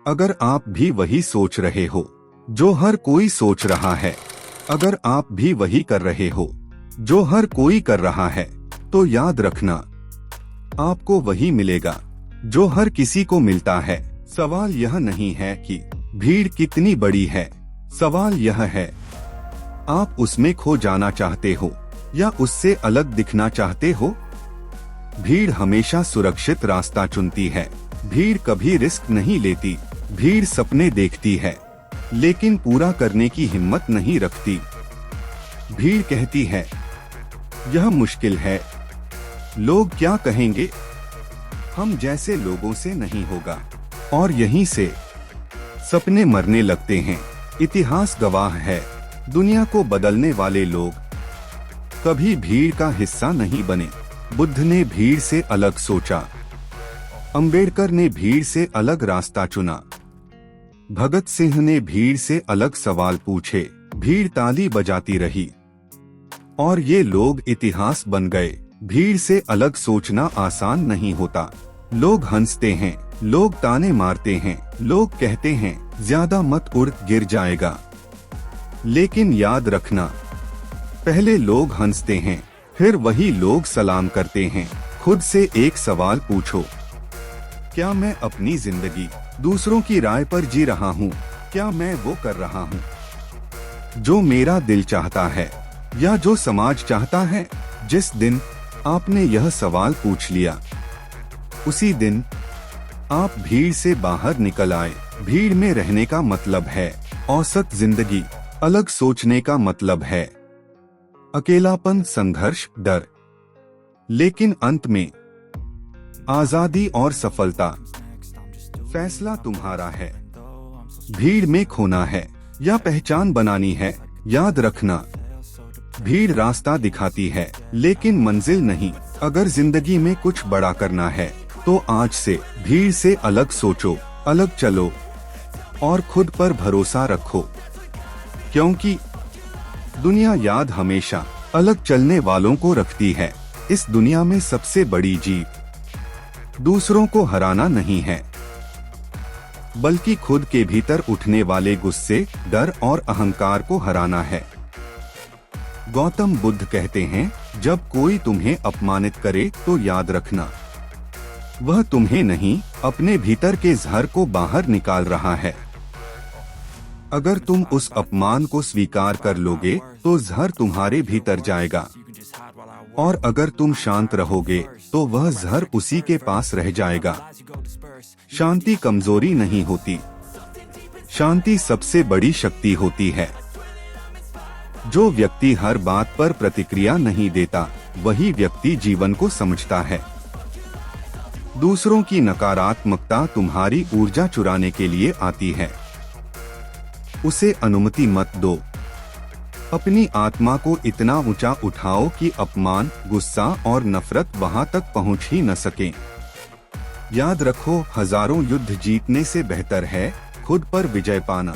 अगर आप भी वही सोच रहे हो जो हर कोई सोच रहा है, अगर आप भी वही कर रहे हो जो हर कोई कर रहा है, तो याद रखना आपको वही मिलेगा जो हर किसी को मिलता है। सवाल यह नहीं है कि भीड़ कितनी बड़ी है, सवाल यह है आप उसमें खो जाना चाहते हो या उससे अलग दिखना चाहते हो। भीड़ हमेशा सुरक्षित रास्ता चुनती है, भीड़ कभी रिस्क नहीं लेती, भीड़ सपने देखती है लेकिन पूरा करने की हिम्मत नहीं रखती। भीड़ कहती है यह मुश्किल है, लोग क्या कहेंगे, हम जैसे लोगों से नहीं होगा, और यहीं से सपने मरने लगते हैं। इतिहास गवाह है, दुनिया को बदलने वाले लोग कभी भीड़ का हिस्सा नहीं बने। बुद्ध ने भीड़ से अलग सोचा, अंबेडकर ने भीड़ से अलग रास्ता चुना, भगत सिंह ने भीड़ से अलग सवाल पूछे, भीड़ ताली बजाती रही और ये लोग इतिहास बन गए। भीड़ से अलग सोचना आसान नहीं होता। लोग हंसते हैं, लोग ताने मारते हैं, लोग कहते हैं ज्यादा मत उड़, गिर जाएगा। लेकिन याद रखना, पहले लोग हंसते हैं, फिर वही लोग सलाम करते हैं। खुद से एक सवाल पूछो, क्या मैं अपनी जिंदगी दूसरों की राय पर जी रहा हूँ? क्या मैं वो कर रहा हूँ जो मेरा दिल चाहता है या जो समाज चाहता है? जिस दिन आपने यह सवाल पूछ लिया, उसी दिन आप भीड़ से बाहर निकल आए। भीड़ में रहने का मतलब है औसत जिंदगी, अलग सोचने का मतलब है अकेलापन, संघर्ष, डर, लेकिन अंत में आजादी और सफलता। फैसला तुम्हारा है, भीड़ में खोना है या पहचान बनानी है। याद रखना, भीड़ रास्ता दिखाती है लेकिन मंजिल नहीं। अगर जिंदगी में कुछ बड़ा करना है तो आज से भीड़ से अलग सोचो, अलग चलो और खुद पर भरोसा रखो, क्योंकि दुनिया याद हमेशा अलग चलने वालों को रखती है। इस दुनिया में सबसे बड़ी जीत दूसरों को हराना नहीं है, बल्कि खुद के भीतर उठने वाले गुस्से, डर और अहंकार को हराना है। गौतम बुद्ध कहते हैं, जब कोई तुम्हें अपमानित करे तो याद रखना वह तुम्हें नहीं, अपने भीतर के जहर को बाहर निकाल रहा है। अगर तुम उस अपमान को स्वीकार कर लोगे तो जहर तुम्हारे भीतर जाएगा, और अगर तुम शांत रहोगे तो वह जहर उसी के पास रह जाएगा। शांति कमजोरी नहीं होती, शांति सबसे बड़ी शक्ति होती है। जो व्यक्ति हर बात पर प्रतिक्रिया नहीं देता, वही व्यक्ति जीवन को समझता है। दूसरों की नकारात्मकता तुम्हारी ऊर्जा चुराने के लिए आती है, उसे अनुमति मत दो। अपनी आत्मा को इतना ऊंचा उठाओ कि अपमान, गुस्सा और नफरत वहां तक पहुंच ही न सके। याद रखो, हजारों युद्ध जीतने से बेहतर है खुद पर विजय पाना।